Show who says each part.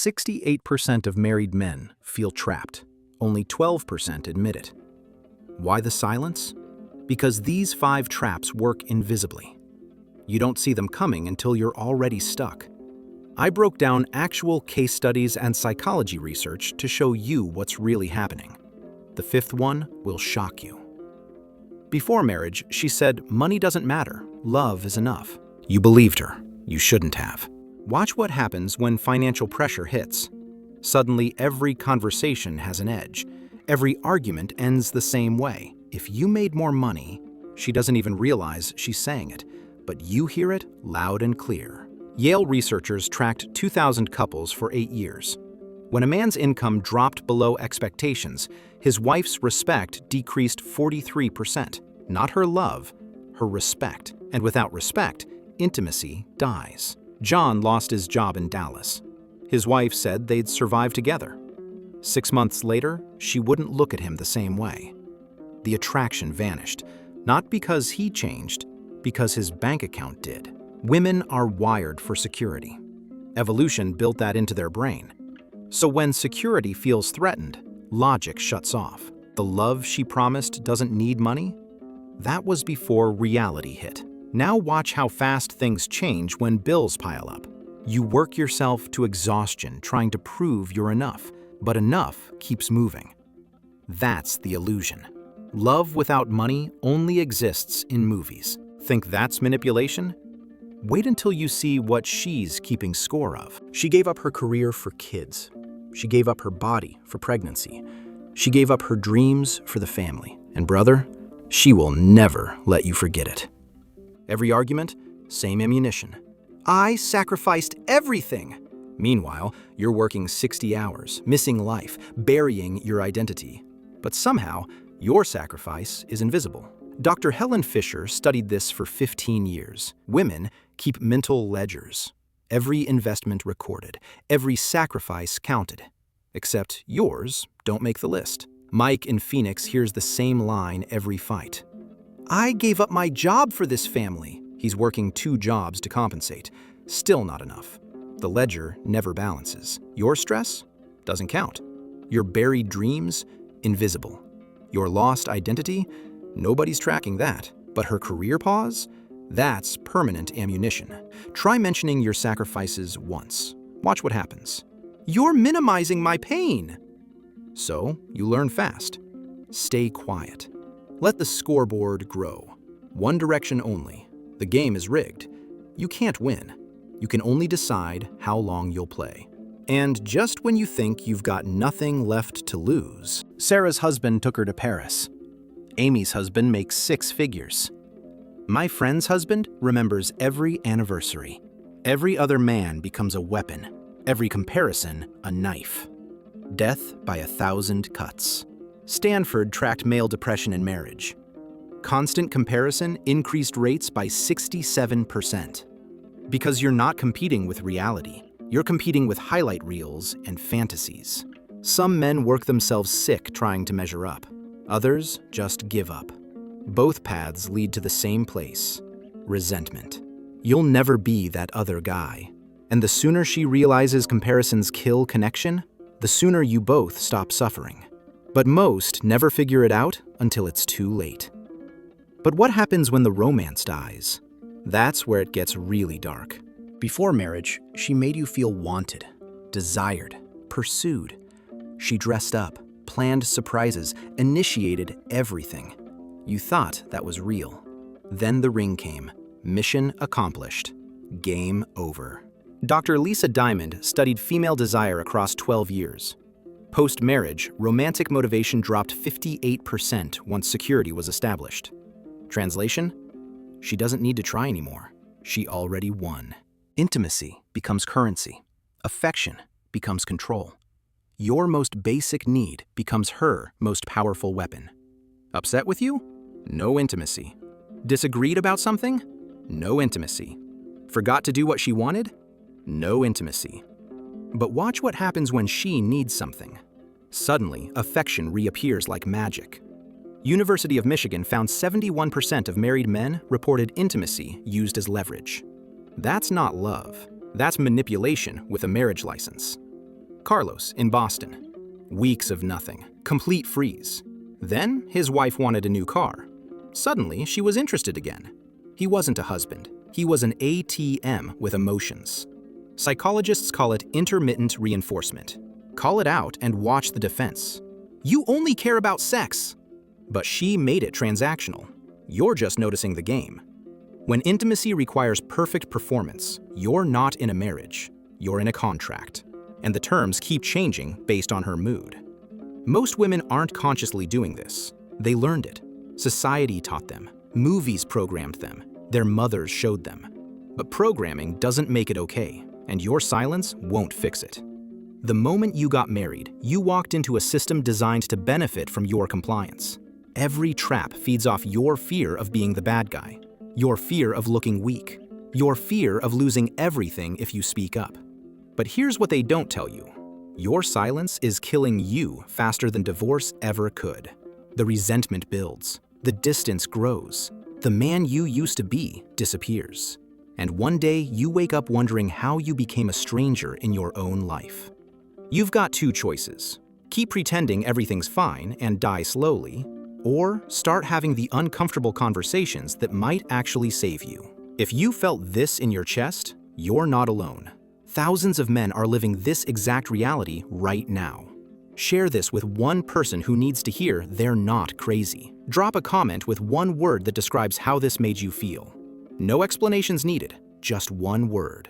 Speaker 1: 68% of married men feel trapped. Only 12% admit it. Why the silence? Because these 5 traps work invisibly. You don't see them coming until you're already stuck. I broke down actual case studies and psychology research to show you what's really happening. The 5th one will shock you. Before marriage, she said, "Money doesn't matter, love is enough." You believed her. You shouldn't have. Watch what happens when financial pressure hits. Suddenly, every conversation has an edge. Every argument ends the same way. If you made more money, she doesn't even realize she's saying it, but you hear it loud and clear. Yale researchers tracked 2,000 couples for 8 years. When a man's income dropped below expectations, his wife's respect decreased 43%. Not her love, her respect. And without respect, intimacy dies. John lost his job in Dallas. His wife said they'd survive together. 6 months later, she wouldn't look at him the same way. The attraction vanished, not because he changed, because his bank account did. Women are wired for security. Evolution built that into their brain. So when security feels threatened, logic shuts off. The love she promised doesn't need money? That was before reality hit. Now watch how fast things change when bills pile up. You work yourself to exhaustion trying to prove you're enough, but enough keeps moving. That's the illusion. Love without money only exists in movies. Think that's manipulation? Wait until you see what she's keeping score of. She gave up her career for kids. She gave up her body for pregnancy. She gave up her dreams for the family. And brother, she will never let you forget it. Every argument, same ammunition. I sacrificed everything. Meanwhile, you're working 60 hours, missing life, burying your identity. But somehow, your sacrifice is invisible. Dr. Helen Fisher studied this for 15 years. Women keep mental ledgers. Every investment recorded, every sacrifice counted. Except yours don't make the list. Mike in Phoenix hears the same line every fight. I gave up my job for this family. He's working 2 jobs to compensate. Still not enough. The ledger never balances. Your stress doesn't count. Your buried dreams, invisible. Your lost identity, nobody's tracking that. But her career pause? That's permanent ammunition. Try mentioning your sacrifices once. Watch what happens. You're minimizing my pain. So, you learn fast. Stay quiet. Let the scoreboard grow. One direction only. The game is rigged. You can't win. You can only decide how long you'll play. And just when you think you've got nothing left to lose, Sarah's husband took her to Paris. Amy's husband makes 6 figures. My friend's husband remembers every anniversary. Every other man becomes a weapon. Every comparison, a knife. Death by 1,000 cuts. Stanford tracked male depression in marriage. Constant comparison increased rates by 67%. Because you're not competing with reality. You're competing with highlight reels and fantasies. Some men work themselves sick trying to measure up. Others just give up. Both paths lead to the same place, resentment. You'll never be that other guy. And the sooner she realizes comparisons kill connection, the sooner you both stop suffering. But most never figure it out until it's too late. But what happens when the romance dies? That's where it gets really dark. Before marriage, she made you feel wanted, desired, pursued. She dressed up, planned surprises, initiated everything. You thought that was real. Then the ring came. Mission accomplished. Game over. Dr. Lisa Diamond studied female desire across 12 years. Post-marriage, romantic motivation dropped 58% once security was established. Translation? She doesn't need to try anymore. She already won. Intimacy becomes currency. Affection becomes control. Your most basic need becomes her most powerful weapon. Upset with you? No intimacy. Disagreed about something? No intimacy. Forgot to do what she wanted? No intimacy. But watch what happens when she needs something. Suddenly, affection reappears like magic. University of Michigan found 71% of married men reported intimacy used as leverage. That's not love. That's manipulation with a marriage license. Carlos in Boston. Weeks of nothing, complete freeze. Then his wife wanted a new car. Suddenly, she was interested again. He wasn't a husband. He was an ATM with emotions. Psychologists call it intermittent reinforcement. Call it out and watch the defense. You only care about sex. But she made it transactional. You're just noticing the game. When intimacy requires perfect performance, you're not in a marriage. You're in a contract. And the terms keep changing based on her mood. Most women aren't consciously doing this. They learned it. Society taught them. Movies programmed them. Their mothers showed them. But programming doesn't make it okay, and your silence won't fix it. The moment you got married, you walked into a system designed to benefit from your compliance. Every trap feeds off your fear of being the bad guy, your fear of looking weak, your fear of losing everything if you speak up. But here's what they don't tell you. Your silence is killing you faster than divorce ever could. The resentment builds. The distance grows. The man you used to be disappears. And one day you wake up wondering how you became a stranger in your own life. You've got two choices. Keep pretending everything's fine and die slowly, or start having the uncomfortable conversations that might actually save you. If you felt this in your chest, you're not alone. Thousands of men are living this exact reality right now. Share this with one person who needs to hear they're not crazy. Drop a comment with one word that describes how this made you feel. No explanations needed, just one word.